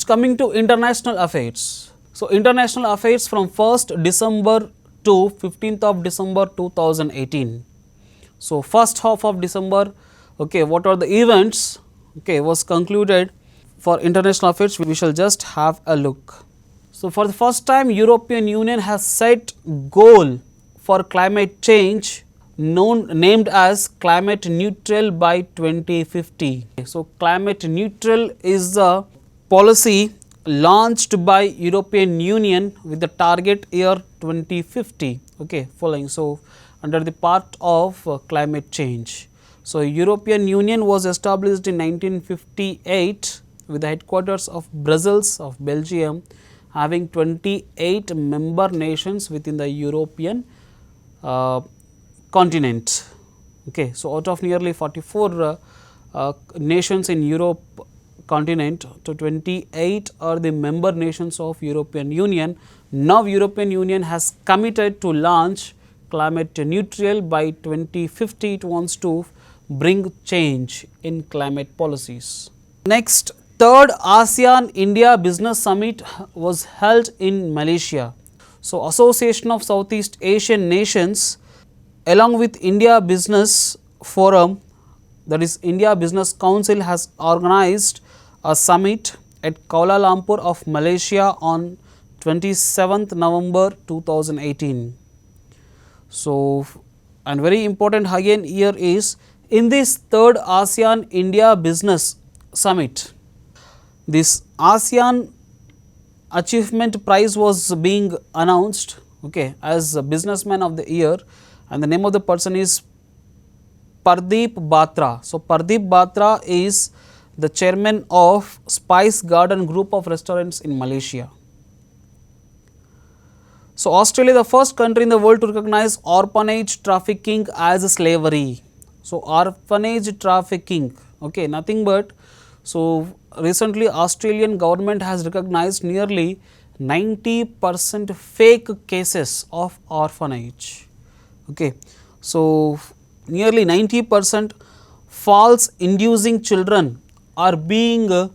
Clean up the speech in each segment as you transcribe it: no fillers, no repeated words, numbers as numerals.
coming to international affairs. So, international affairs from 1st December to 15th of December 2018. So, first half of December, okay, what are the events, okay, was concluded for international affairs. We shall just have a look. So, for the first time, European Union has set goal for climate change named as climate neutral by 2050. So, climate neutral is the policy launched by European Union with the target year 2050, okay, following. So, under the part of climate change. So, European Union was established in 1958 with the headquarters of Brussels of Belgium, having 28 member nations within the European continent. Okay. So, out of nearly 44 nations in Europe continent, to 28 are the member nations of European Union. Now, European Union has committed to launch climate neutral by 2050. It wants to bring change in climate policies. Next, third ASEAN India Business Summit was held in Malaysia. So, Association of Southeast Asian Nations along with India Business Forum, that is India Business Council, has organized a summit at Kuala Lumpur of Malaysia on 27th November 2018. So, and very important again here is, in this third ASEAN India Business Summit, this ASEAN Achievement Prize was being announced, okay, as a Businessman of the Year, and the name of the person is Pardeep Batra. So, Pardeep Batra is the chairman of Spice Garden Group of Restaurants in Malaysia. So, Australia, the first country in the world to recognize orphanage trafficking as slavery. So, orphanage trafficking, okay, nothing but, so recently Australian government has recognized nearly 90% fake cases of orphanage. Okay. So, nearly 90% false inducing children are being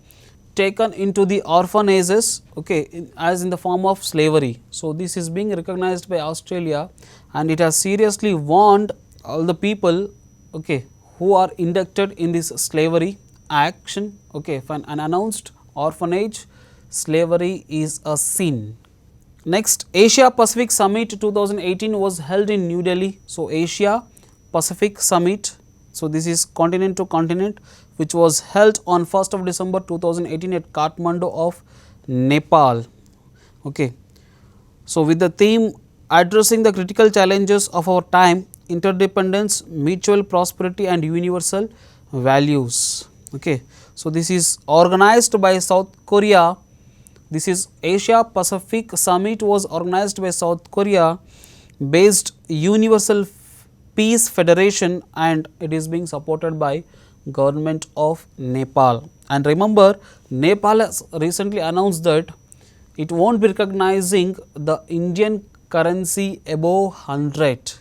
taken into the orphanages, okay, as in the form of slavery. So, this is being recognized by Australia, and it has seriously warned all the people, okay, who are inducted in this slavery action, okay, if an unannounced orphanage slavery is a sin. Next, Asia Pacific Summit 2018 was held in New Delhi. So, Asia Pacific Summit, so this is continent to continent, which was held on 1st of December 2018 at Kathmandu of Nepal. Okay. So, with the theme addressing the critical challenges of our time, interdependence, mutual prosperity and universal values. Okay. So, this is organized by South Korea. This is Asia Pacific Summit was organized by South Korea based Universal Peace Federation, and it is being supported by government of Nepal. And remember, Nepal has recently announced that it won't be recognizing the Indian currency above 100,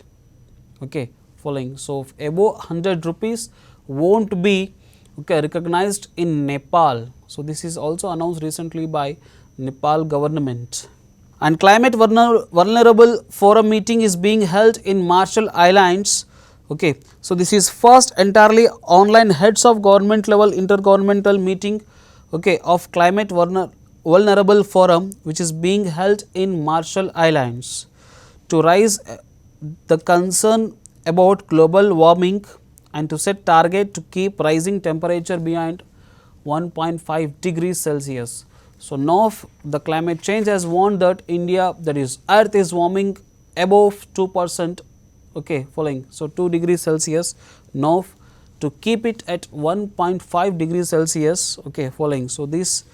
okay, following. So, above 100 rupees won't be, okay, recognized in Nepal. So, this is also announced recently by Nepal government. And Climate Vulnerable Forum meeting is being held in Marshall Islands. Okay. So, this is first entirely online heads of government level intergovernmental meeting, okay, of Climate Vulnerable Forum, which is being held in Marshall Islands to raise the concern about global warming and to set target to keep rising temperature behind 1.5 degrees Celsius. So, now the climate change has warned that India, that is earth, is warming above 2%, okay, following. So, 2 degrees Celsius, now to keep it at 1.5 degrees Celsius, okay, following. So, this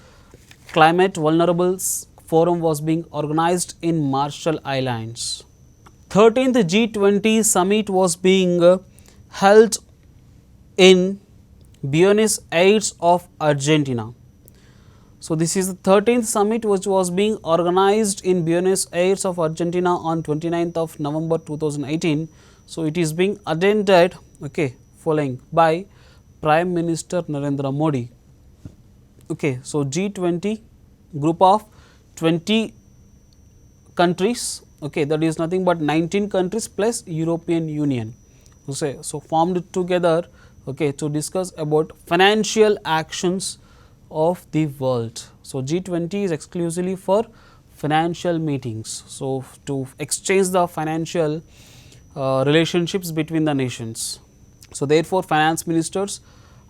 Climate Vulnerable Forum was being organized in Marshall Islands. 13th G20 Summit was being held in Buenos Aires of Argentina. So, this is the 13th summit which was being organized in Buenos Aires of Argentina on 29th of November 2018. So, it is being attended, okay, following by Prime Minister Narendra Modi. Okay. So, G20 group of 20 countries, okay, that is nothing but 19 countries plus European Union, okay, so formed together, okay, to discuss about financial actions of the world. So, G20 is exclusively for financial meetings. So, to exchange the financial relationships between the nations. So, therefore, finance ministers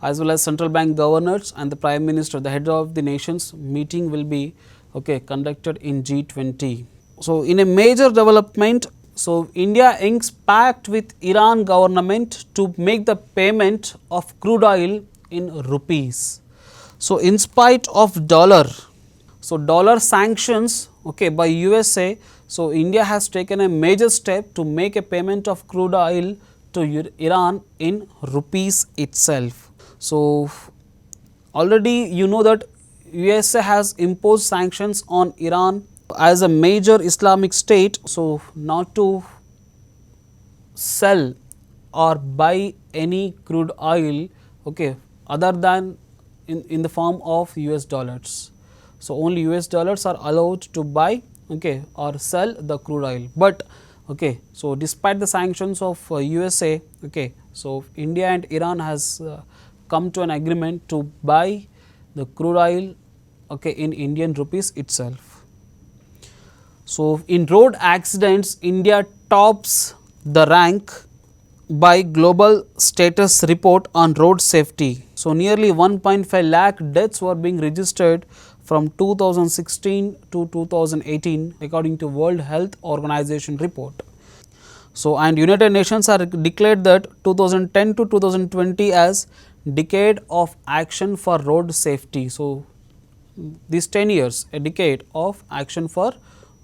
as well as central bank governors and the prime minister, the head of the nations meeting will be, okay, conducted in G20. So, in a major development, so India inks pact with Iran government to make the payment of crude oil in rupees. So, in spite of dollar, so dollar sanctions, okay, by USA, so India has taken a major step to make a payment of crude oil to Iran in rupees itself. So, already you know that USA has imposed sanctions on Iran as a major Islamic state. So, not to sell or buy any crude oil, okay, other than in the form of US dollars. So, only US dollars are allowed to buy, okay, or sell the crude oil. But, okay, so despite the sanctions of USA, okay, so India and Iran has come to an agreement to buy the crude oil, okay, in Indian rupees itself. So, in road accidents, India tops the rank by global status report on road safety. So, nearly 1.5 lakh deaths were being registered from 2016 to 2018 according to World Health Organization report. So, and United Nations are declared that 2010 to 2020 as decade of action for road safety. So, these 10 years, a decade of action for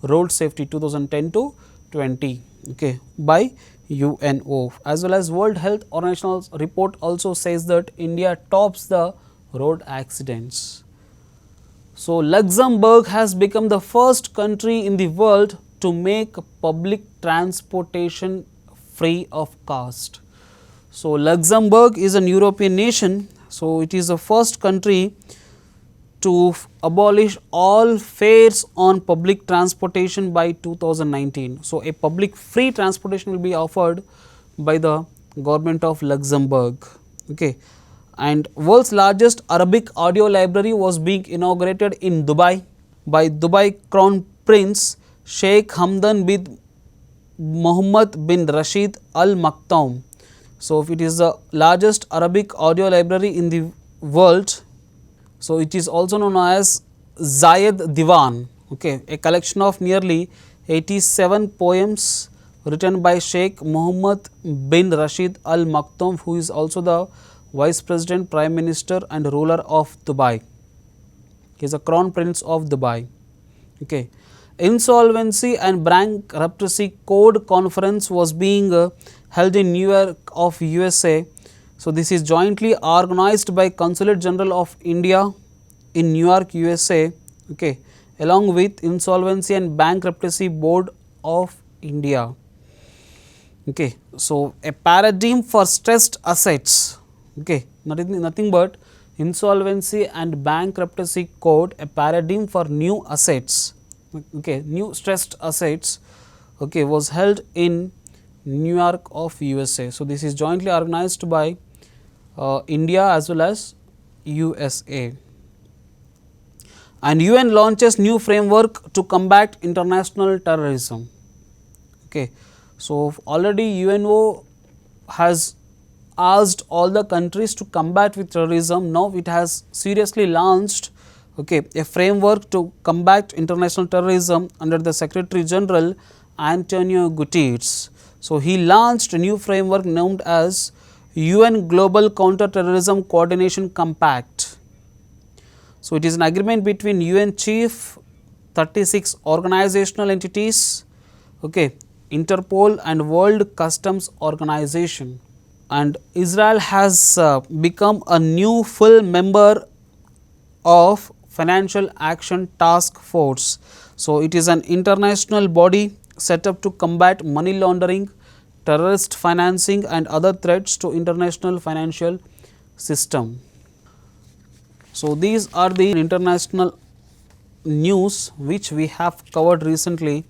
road safety 2010 to 20, okay, by UNO, as well as World Health Organization's report also says that India tops the road accidents. So, Luxembourg has become the first country in the world to make public transportation free of cost. So, Luxembourg is an European nation. So, it is the first country to abolish all fares on public transportation by 2019. So, a public free transportation will be offered by the government of Luxembourg. Okay. And world's largest Arabic audio library was being inaugurated in Dubai by Dubai Crown Prince Sheikh Hamdan bin Mohammed bin Rashid Al Maktoum. So, it is the largest Arabic audio library in the world. So, it is also known as Zayed Diwan, okay, a collection of nearly 87 poems written by Sheikh Mohammed bin Rashid Al Maktoum, who is also the Vice President, Prime Minister and ruler of Dubai. He is a Crown Prince of Dubai. Okay. Insolvency and Bankruptcy Code Conference was being held in New York of USA. So, this is jointly organized by Consulate General of India in New York, USA, okay, along with Insolvency and Bankruptcy Board of India. Okay. So, a paradigm for stressed assets, okay, nothing but Insolvency and Bankruptcy Code, a paradigm for new assets, okay, new stressed assets, okay, was held in New York of USA. So, this is jointly organized by India as well as USA. And UN launches new framework to combat international terrorism. Okay. So, already UNO has asked all the countries to combat with terrorism. Now, it has seriously launched, okay, a framework to combat international terrorism under the Secretary General Antonio Guterres. So, he launched a new framework named as UN Global Counter-Terrorism Coordination Compact. So, it is an agreement between UN Chief, 36 organizational entities, okay, Interpol and World Customs Organization. And Israel has become a new full member of Financial Action Task Force. So, it is an international body set up to combat money laundering, terrorist financing and other threats to international financial system. So, these are the international news which we have covered recently